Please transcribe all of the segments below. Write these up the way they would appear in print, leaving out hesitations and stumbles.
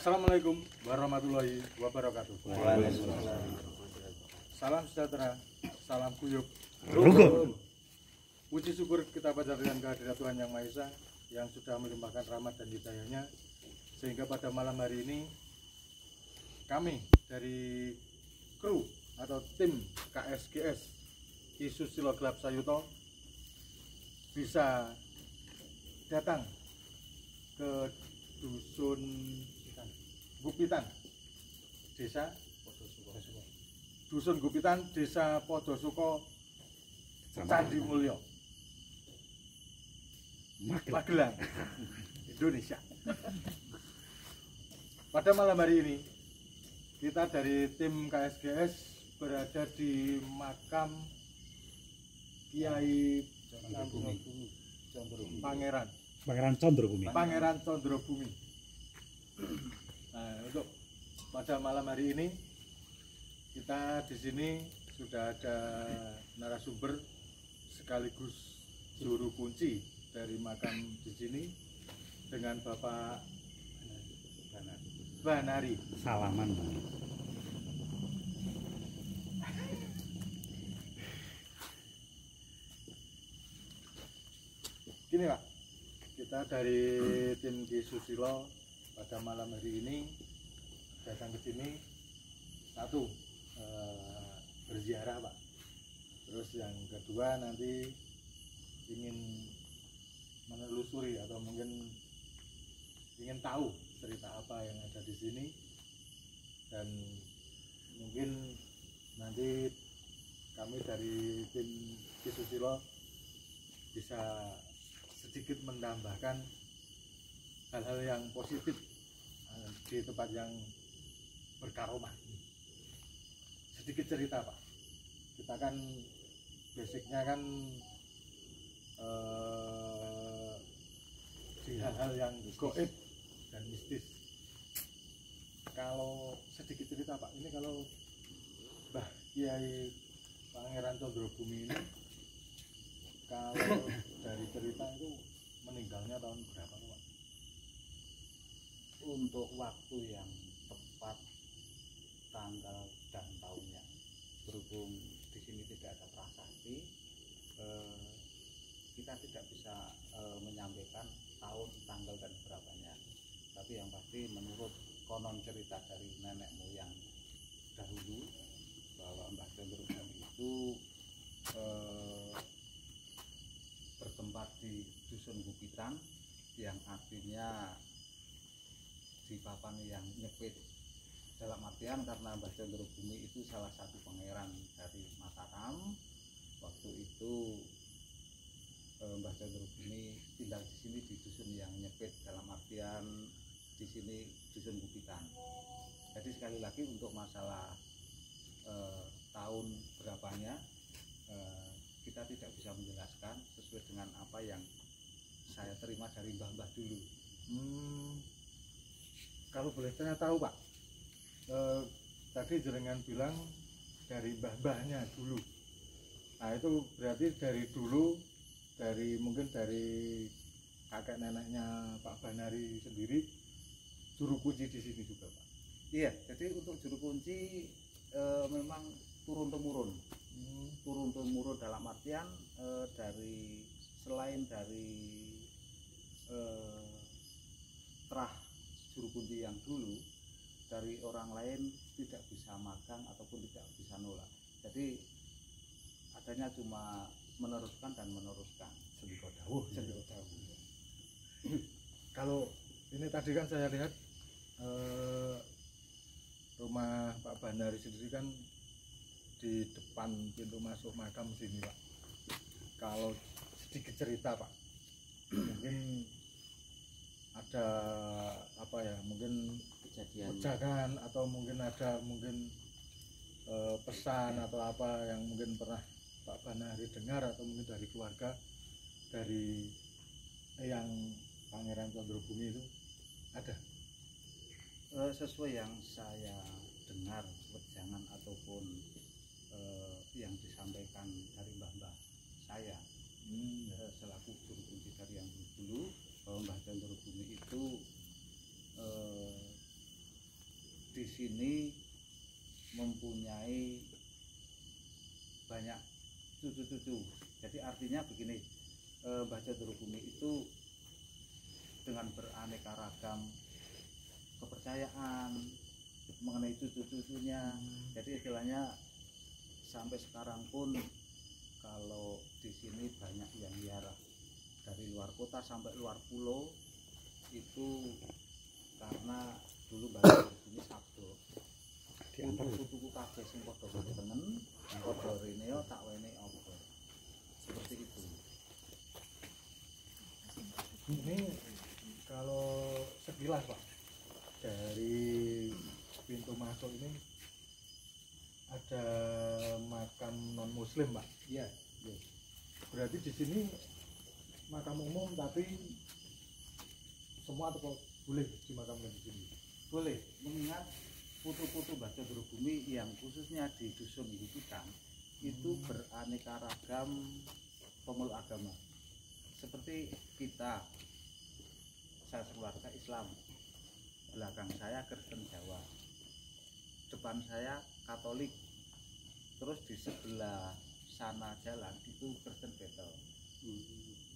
Assalamualaikum warahmatullahi wabarakatuh. Waalaikumsalam. Salam sejahtera, salam guyub, Rukun. puji syukur kita panjatkan kehadirat Tuhan Yang Maha Esa yang sudah melimpahkan rahmat dan hidayahnya, sehingga pada malam hari ini kami dari kru atau tim KSGS Ki Susilo Gelap Sayuto bisa datang ke dusun Gupitan, dusun Gupitan, desa Podosuko, Candi Mulyo, Magelang, Indonesia. Pada malam hari ini kita dari tim KSGS berada di makam Kiai Pangeran Condrobumi. Pangeran Condrobumi. Nah, untuk pada malam hari ini kita di sini sudah ada narasumber sekaligus juru kunci dari makam di sini dengan Bapak Banari. Salaman. Gini Pak, kita dari tim Ki Susilo pada malam hari ini datang ke sini satu berziarah Pak. Terus yang kedua nanti ingin menelusuri atau mungkin ingin tahu cerita apa yang ada di sini, dan mungkin nanti kami dari tim Ki Susilo bisa sedikit menambahkan hal-hal yang positif di tempat yang berkaromah. Sedikit cerita Pak, kita kan basicnya kan di hal-hal yang goib dan mistis. Kalau sedikit cerita Pak, ini kalau Mbah Kiai Pangeran Condrobumi ini kalau dari cerita itu meninggalnya tahun berapa Pak? Untuk waktu yang tepat, tanggal dan tahunnya, berhubung di sini tidak ada prasasti, kita tidak bisa menyampaikan tahun, tanggal dan berapanya. Tapi yang pasti menurut konon cerita dari nenek moyang dahulu bahwa Mbah Condrobumi itu bertempat di dusun Gupitan, yang artinya di papan yang nyepit, dalam artian karena Mbah Condrobumi itu salah satu pangeran dari Mataram. Waktu itu Mbah Condrobumi tinggal di sini di dusun yang nyepit, dalam artian di sini dusun Gupitan. Jadi sekali lagi untuk masalah tahun berapanya kita tidak bisa menjelaskan sesuai dengan apa yang saya terima dari mbah-mbah dulu. Kalau boleh saya tahu Pak, tadi jenengan bilang dari mbah-mbahnya dulu. Nah itu berarti dari dulu, dari mungkin dari kakek neneknya Pak Banari sendiri juru kunci di sini juga Pak. Iya, jadi untuk juru kunci memang turun temurun. Turun temurun dalam artian dari selain dari terah juru kunci yang dulu, dari orang lain tidak bisa magang ataupun tidak bisa nolak. Jadi adanya cuma meneruskan dan meneruskan. Kalau ini tadi kan saya lihat rumah Pak Banari sendiri kan di depan pintu masuk makam sini Pak. Kalau sedikit cerita Pak, mungkin ada apa ya, mungkin kejadian atau mungkin ada pesan atau apa yang mungkin pernah Pak Banari dengar atau mungkin dari keluarga dari yang Pangeran Condrobumi itu ada? Sesuai yang saya dengar, wejangan ataupun yang disampaikan dari mbah-mbah saya selaku juru kunci dari yang dulu, bahwa Mbah Condrobumi itu di sini mempunyai banyak cucu-cucu. Jadi artinya begini, Mbah Candrabumi itu dengan beraneka ragam kepercayaan mengenai cucu-cucunya. Jadi istilahnya sampai sekarang pun kalau di sini banyak yang ziarah dari luar kota sampai luar pulau itu karena dulu Mbah Candrabumi sabdo tuku kabeh sing padha tengen padha rene tak wene apa seperti itu. Ini kalau sekilas Pak, dari pintu masuk ini ada makam non muslim Pak. Iya. Berarti di sini makam umum tapi semua atau boleh dimakamkan di sini? Boleh, mengingat putu-putu Mbah Candrabumi yang khususnya di dusun Gupitan itu beraneka ragam pemeluk agama. Seperti kita, saya keluarga Islam, belakang saya Kristen Jawa, depan saya Katolik, terus di sebelah sana jalan itu Kristen Betel.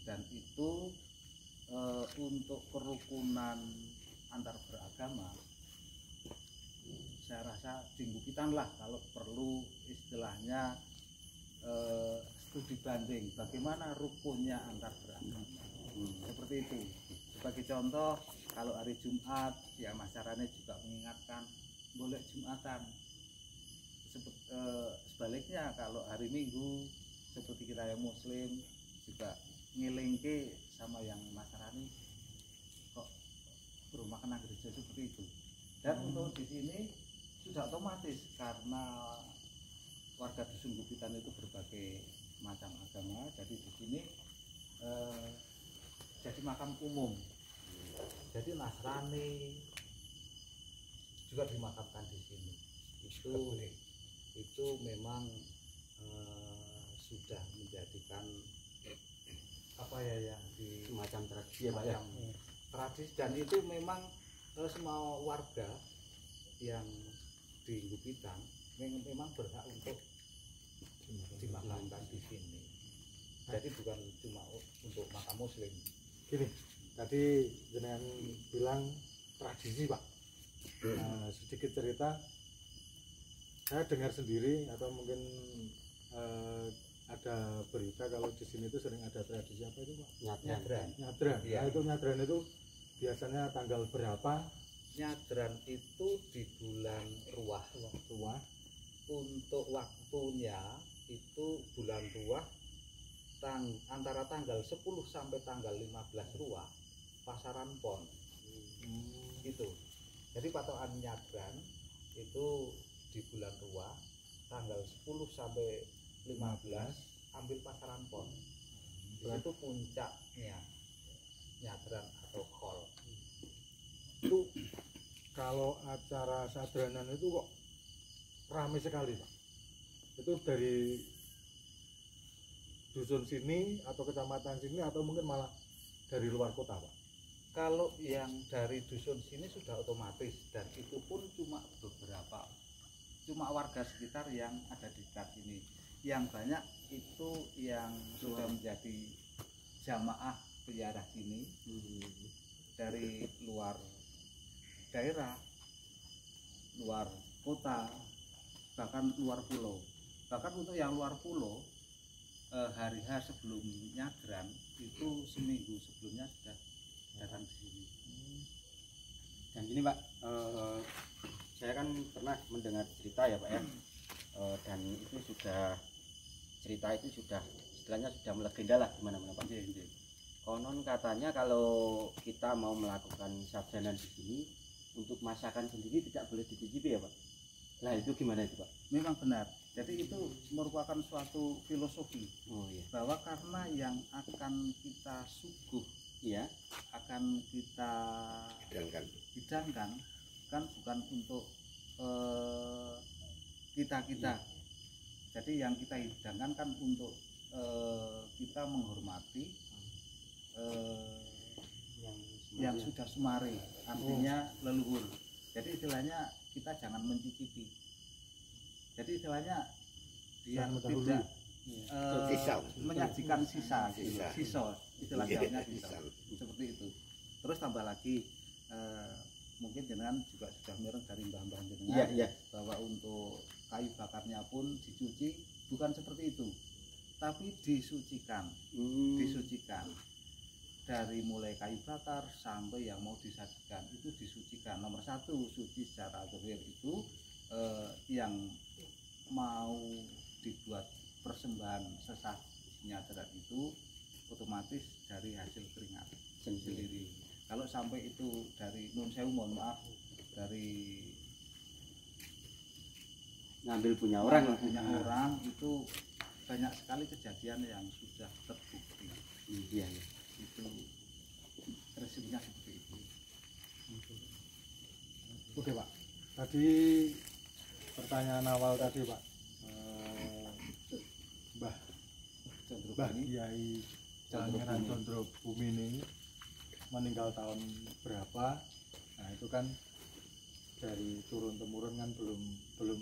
Dan itu untuk kerukunan antar beragama, saya rasa di Gupitan lah kalau perlu istilahnya studi banding bagaimana rukunnya antar beragama. Seperti itu. Sebagai contoh, kalau hari Jumat ya masyarakatnya juga mengingatkan boleh Jumatan. Sebaliknya kalau hari Minggu seperti kita yang Muslim juga ngelingke sama yang masyarakatnya kok berumah kena gereja seperti itu. Dan untuk di sini sudah otomatis karena warga dusun Gupitan itu berbagai macam agama, jadi di sini jadi makam umum. Jadi Nasrani juga dimakamkan di sini. Itu memang sudah menjadikan apa ya yang di Semacam tradisi ya Pak ya. Tradisi, dan itu memang semua warga yang di Gupitan memang berhak untuk dimakamkan di sini. Jadi bukan cuma untuk makam muslim. Gini, tadi jenengan bilang tradisi Pak. Nah, sedikit cerita, saya dengar sendiri atau mungkin ada berita kalau di sini itu sering ada tradisi apa itu Pak? Nyadran. Nyadran. Iya. Nah, itu nyadran itu biasanya tanggal berapa? Nyadran itu di bulan Ruah. Tua. Untuk waktunya itu bulan Ruah antara tanggal 10 sampai tanggal 15 Ruah pasaran pon. Itu. Jadi patokan nyadran itu di bulan Ruah tanggal 10 sampai 15 ambil pasaran pon. Itu puncaknya nyadran atau khol. Itu kalau acara sadranan itu kok ramai sekali Pak. Itu dari dusun sini atau kecamatan sini atau mungkin malah dari luar kota Pak? Kalau yang dari dusun sini sudah otomatis, dan itu pun cuma beberapa, cuma warga sekitar yang ada di dekat sini. Yang banyak itu yang sudah menjadi jamaah ziarah sini dari luar daerah, luar kota, bahkan luar pulau. Bahkan untuk yang luar pulau, hari H sebelum nyadran itu seminggu sebelumnya sudah datang ke sini. Dan gini Pak, saya kan pernah mendengar cerita ya Pak ya, dan itu sudah cerita itu sudah istilahnya sudah melegenda lah gimana-mana Pak. Konon katanya kalau kita mau melakukan sadranan di sini untuk masakan sendiri tidak boleh dicicipi ya Pak. Nah itu gimana itu Pak? Memang benar. Jadi itu merupakan suatu filosofi. Oh iya. Bahwa karena yang akan kita suguh, Iya. akan kita hidangkan kan bukan untuk kita. Jadi yang kita hidangkan kan untuk kita menghormati yang sudah sumare, artinya leluhur. Jadi istilahnya kita jangan mencicipi. Jadi istilahnya dia Jangan mendahului. tidak Sisa. menyajikan sisa, Sisa. sisa, istilah jawabnya Sisa. seperti itu. Terus tambah lagi mungkin jenengan juga sudah mireng dari mbah-mbah jenengan Iya. bahwa untuk kayu bakarnya pun dicuci bukan seperti itu, tapi disucikan. Disucikan dari mulai kayu bakar sampai yang mau disajikan itu disucikan. Nomor satu, suci secara zahir itu yang mau dibuat persembahan sesajinya terhadap itu otomatis dari hasil keringat sendiri. Kalau sampai itu dari nun sewu, mohon maaf, dari Ngambil punya orang lah. punya orang itu banyak sekali kejadian yang sudah terbukti. Iya, iya. Itu resikonya seperti itu. Oke Pak, tadi pertanyaan awal tadi Pak, Mbah Kiai Pangeran Condrobumi ini meninggal tahun berapa? Nah itu kan dari turun temurun kan belum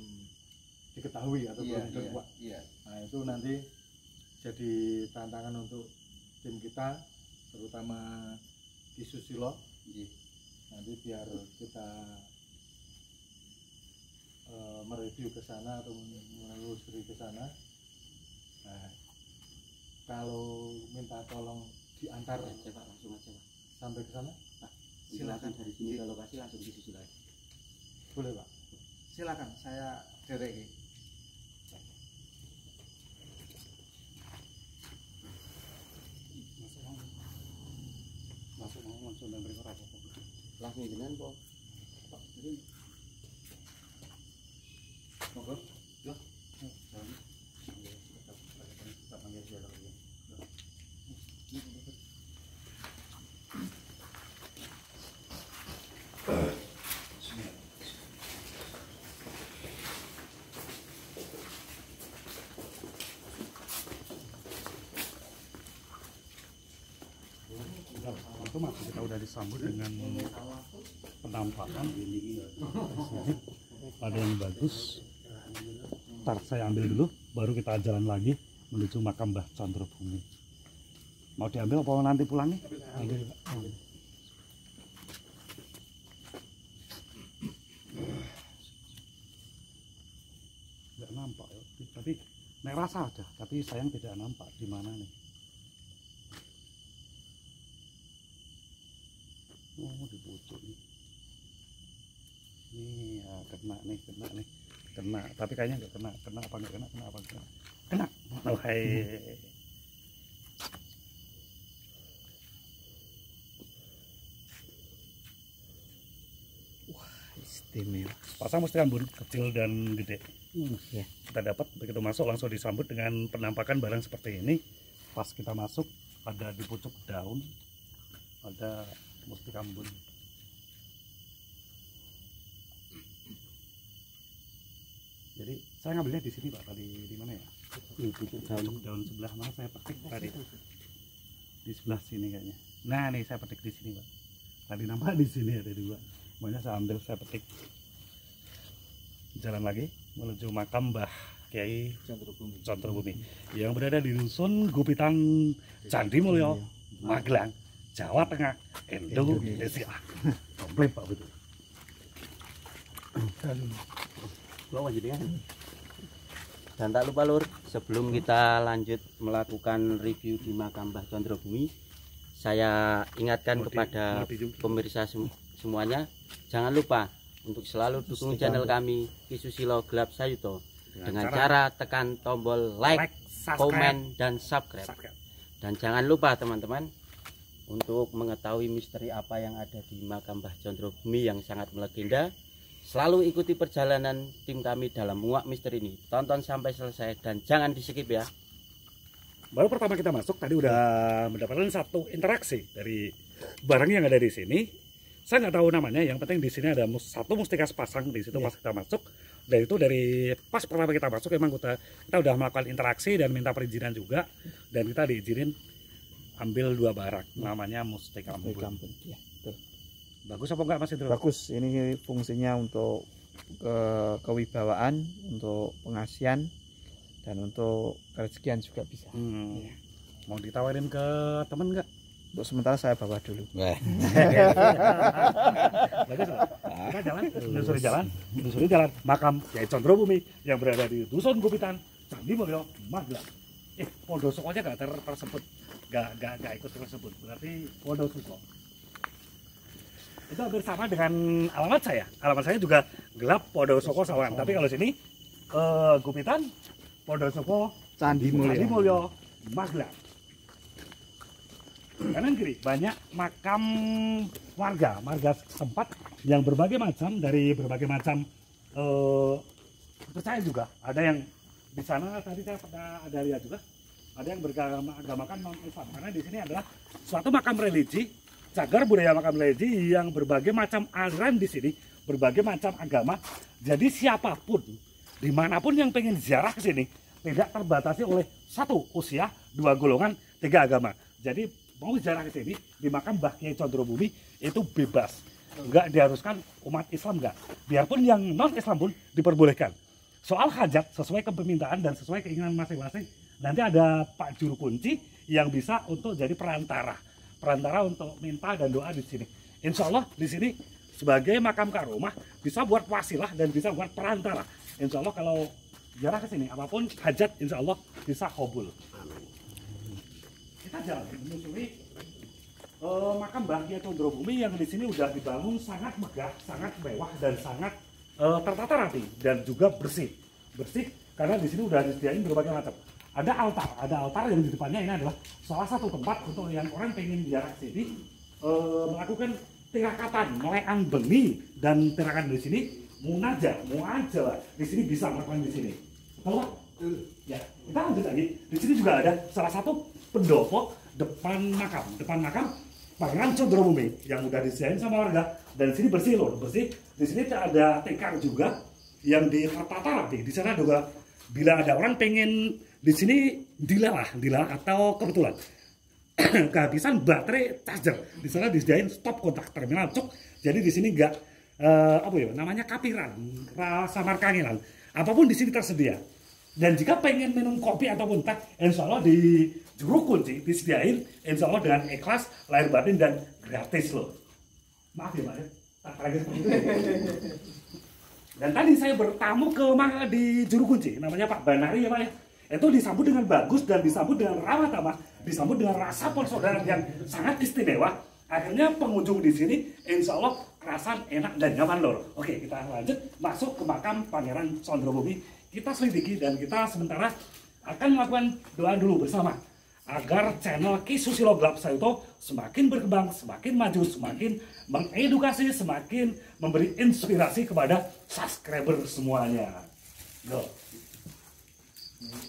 diketahui atau belum ditentu, Pak. Iya. Nah itu nanti jadi tantangan untuk tim kita, terutama di Susilo. Iya. Nanti biar kita mereview ke sana atau menelusuri ke sana. Nah, kalau minta tolong diantar Aja Pak, langsung aja Pak. sampai ke sana, Silakan. dari sini ke lokasi langsung disusul aja. boleh Pak? Silakan, saya derek. Masuk mau langsung dan berikut aja. Langsung jenengan po. Pak, jadi Monggo. Yo. Otomatis kita udah disambut dengan penampakan ada yang bagus. Ntar saya ambil dulu, baru kita jalan lagi menuju makam Mbah Condrobumi. Mau diambil apa nanti pulangnya? Ambil. Nggak nampak ya, tapi naik rasa ada, tapi sayang tidak nampak di mana nih. Oh, di pucuk nih. Nih, ya, kena, tapi kayaknya nggak kena apa nggak kena, kena. Oh, hai. Wah, istimewa. Pasang mesti ambur kecil dan gede. Ya. Kita dapat begitu masuk langsung disambut dengan penampakan barang seperti ini. Pas kita masuk ada di pucuk daun, ada mustika ambon. Jadi saya ngambilnya di sini Pak, tadi di mana ya? Pucuk daun sebelah mana saya petik tadi? Di sebelah sini kayaknya. Nah nih saya petik di sini Pak. Tadi nampak di sini ada dua. Makanya saya ambil, saya petik. Jalan lagi menuju makam Mbah Kiai Condrobumi yang berada di dusun Gupitan Candi Mulyo, Magelang, Jawa Tengah, Indonesia. Komplit Pak betul. Dan tak lupa Lur, sebelum kita lanjut melakukan review di makam Mbah Condrobumi, saya ingatkan kepada pemirsa semuanya, jangan lupa untuk selalu dukung channel kami Ki Susilo Gelap Sayuto dengan cara tekan tombol like, komen, dan subscribe. Dan jangan lupa teman-teman untuk mengetahui misteri apa yang ada di makam Mbah Condrobumi yang sangat melegenda. Selalu ikuti perjalanan tim kami dalam menguak misteri ini. Tonton sampai selesai dan jangan di skip ya. Baru pertama kita masuk tadi udah mendapatkan satu interaksi dari barang yang ada di sini. Saya nggak tahu namanya, yang penting di sini ada satu mustika sepasang di situ pas kita masuk. Dan itu dari pas pertama kita masuk emang kita udah melakukan interaksi dan minta perizinan juga, dan kita diizinin ambil dua barang, namanya mustika ambon. Bagus apa enggak Mas Indro? Bagus, ini fungsinya untuk kewibawaan, untuk pengasihan, dan untuk rezekian juga bisa. Ya. Mau ditawarin ke temen enggak? Untuk sementara saya bawa dulu. Bagus Pak. Kita jalan, menyusuri jalan makam Kyai Condrobumi yang berada di Dusun Gupitan, Candi Mulyo, Magelang. Pondosokonya nggak tersebut, nggak ikut tersebut. Berarti Pondosoko. Itu hampir sama dengan alamat saya. Alamat saya juga Gelap Pondosoko Sawangan. Tapi kalau sini Gupitan, Pondosoko, Candi Mulyo, Magelang. Kanan kiri banyak makam warga setempat yang berbagai macam, dari berbagai macam percaya juga. Ada yang di sana tadi saya pernah ada lihat juga, ada yang beragamakan non Islam, karena di sini adalah suatu makam religi, cagar budaya makam religi yang berbagai macam aliran di sini, berbagai macam agama. Jadi siapapun dimanapun yang pengen ziarah ke sini tidak terbatasi oleh satu usia, dua golongan, tiga agama. Jadi mau ziarah ke sini di makam Mbah Kyai Condrobumi itu bebas, nggak diharuskan umat Islam nggak, biarpun yang non Islam pun diperbolehkan. Soal hajat sesuai kepermintaan dan sesuai keinginan masing-masing, nanti ada Pak Juru Kunci yang bisa untuk jadi perantara untuk minta dan doa di sini. Insya Allah di sini sebagai makam karomah bisa buat wasilah dan bisa buat perantara. Insya Allah kalau ziarah ke sini apapun hajat insya Allah bisa kabul. Kita jalan menyusuri makam Mbah Kyai Condrobumi yang di sini udah dibangun sangat megah, sangat mewah dan sangat tertata rapi dan juga bersih karena di sini udah disediain berbagai macam. Ada altar yang di depannya. Ini adalah salah satu tempat untuk yang orang pengen ziarah sini melakukan tirakatan, meleang beni dan tirakan di sini muaja di sini bisa melakukan di sini. Kalau ya kita lanjut lagi, di sini juga ada salah satu pendopo depan makam Pangeran Condrobumi yang udah disediain sama warga, dan di sini bersih loh, bersih. Di sini ada tikar juga yang ditata rapi. Di sana juga bila ada orang pengen di sini dilelah atau kebetulan kehabisan baterai charger, di sana disediain stop kontak terminal cok. Jadi di sini enggak namanya kapiran, rasa markangilan. Apapun di sini tersedia. Dan jika pengen minum kopi ataupun teh, insya Allah di Juru Kunci disediain, insya Allah dengan ikhlas, lahir batin dan gratis loh. Maaf ya Pak ya, tak lagi seperti itu. Dan tadi saya bertamu di Juru Kunci, namanya Pak Banari ya Pak ya. Itu disambut dengan bagus dan disambut dengan ramah tamah, disambut dengan rasa persaudaraan yang sangat istimewa. Akhirnya pengunjung di sini, insya Allah kerasan enak dan nyaman loh. Oke, kita lanjut masuk ke makam Pangeran Condrobumi. Kita selidiki dan kita sementara akan melakukan doa dulu bersama agar channel Ki Susilo Gelap Sayuto semakin berkembang, semakin maju, semakin mengedukasi, semakin memberi inspirasi kepada subscriber semuanya. Go.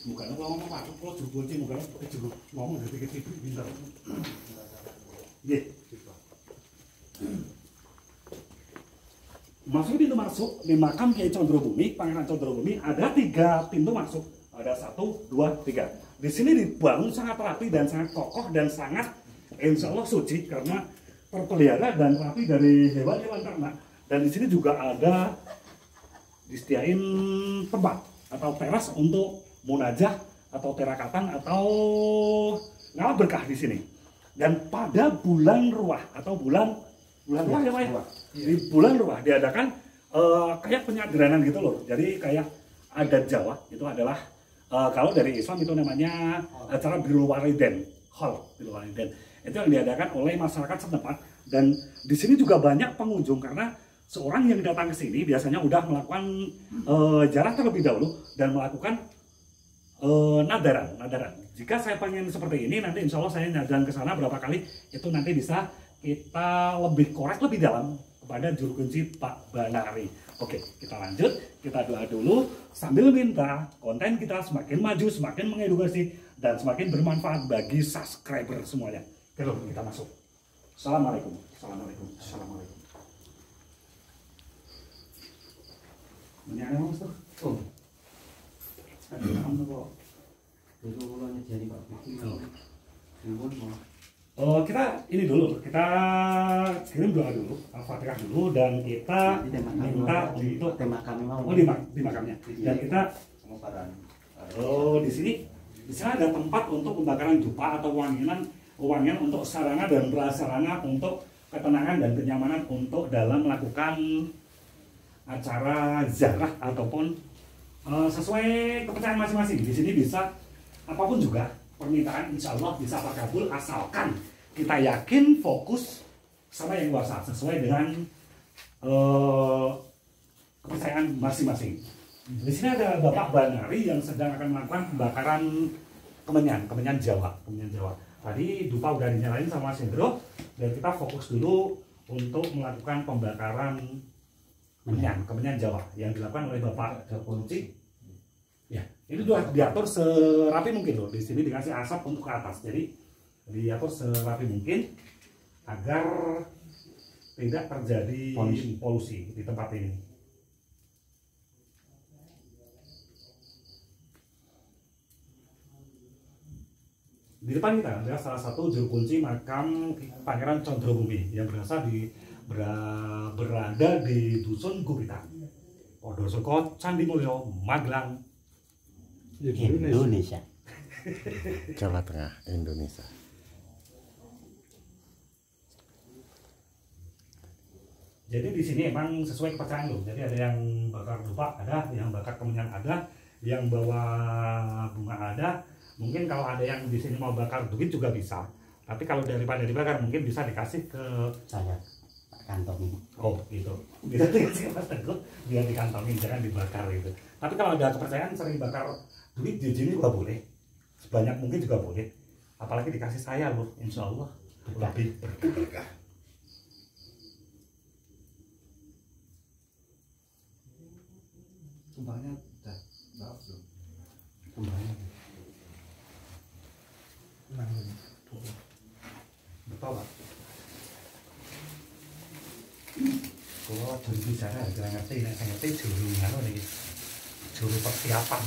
Bukan ngomong apa, kalau Juru Kunci bukan ngomong dari kecil pintar. Iya. Masuk pintu masuk di makam Kyai Condrobumi, Pangeran Condrobumi, ada 3 pintu masuk. Ada 1, 2, 3. Di sini dibangun sangat rapi dan sangat kokoh dan sangat insya Allah suci karena terpelihara dan rapi dari hewan-hewan ternak. Dan di sini juga ada disediain tempat atau teras untuk munajah atau terakatan atau ngalah berkah di sini. Dan pada bulan Ruah atau bulan Ruah ya Pak ya? Di bulan Ruah diadakan kayak penyaderanan gitu loh. Jadi kayak adat Jawa itu adalah kalau dari Islam itu namanya acara Birrul Waliden, Birrul Waliden. Itu yang diadakan oleh masyarakat setempat, dan di sini juga banyak pengunjung karena seorang yang datang ke sini biasanya udah melakukan ziarah terlebih dahulu dan melakukan nadaran. Jika saya pengen seperti ini, nanti insya Allah saya jalan ke sana berapa kali, itu nanti bisa kita lebih korek lebih dalam kepada Juru Kunci Pak Banari. Oke, kita lanjut, kita doa dulu sambil minta konten kita semakin maju, semakin mengedukasi, dan semakin bermanfaat bagi subscriber semuanya. Oke, kita masuk. Assalamualaikum. Menyangka Mas tuh. Oh. Ada kok. Dulu jadi Pak Bikin. Nuwun mau. Kita ini dulu, kita kirim doa dulu, Al-Fatihah dulu, dan kita minta untuk tema kami mau. di makamnya. Dan kita di sini ada tempat untuk pembakaran dupa atau wangian untuk sarana dan prasarana untuk ketenangan dan kenyamanan untuk dalam melakukan acara ziarah ataupun sesuai kepercayaan masing-masing. Di sini bisa apapun juga permintaan, insya Allah bisa terkabul asalkan kita yakin fokus sama yang kuasa sesuai dengan kepercayaan masing-masing. Di sini ada Bapak Banari yang sedang akan melakukan pembakaran kemenyan Jawa. Tadi dupa udah dinyalain sama Sindro, dan kita fokus dulu untuk melakukan pembakaran kemenyan Jawa yang dilakukan oleh Bapak Kunci. Ya, ini sudah diatur serapi mungkin loh. Di sini dikasih asap untuk ke atas, jadi diatur serapi mungkin agar tidak terjadi polusi di tempat ini. Di depan kita ada salah satu juru kunci makam Pangeran Condrobumi yang berada di Dusun Gupitan, Podosoko, Candimulyo, Magelang, Indonesia. Jawa Tengah, Indonesia. Jadi di sini emang sesuai kepercayaan loh. Jadi ada yang bakar dupa, ada yang bakar kemenyan, ada yang bawa bunga, ada. Mungkin kalau ada yang di sini mau bakar duit juga bisa. Tapi kalau daripada dibakar mungkin bisa dikasih ke Saya kantongi. Oh gitu. Bisa dikasih ke Mas Teguh biar dikantongin, jangan dibakar gitu. Tapi kalau ada kepercayaan sering bakar duit di sini juga boleh. Sebanyak mungkin juga boleh. Apalagi dikasih saya loh, insya Allah lebih berkah. Tumbangnya udah maaf belum? Tumbangnya. Betul Pak. Kalau juru bicara, jangan ngerti, saya ngerti juru ngano nih, juru persiapan.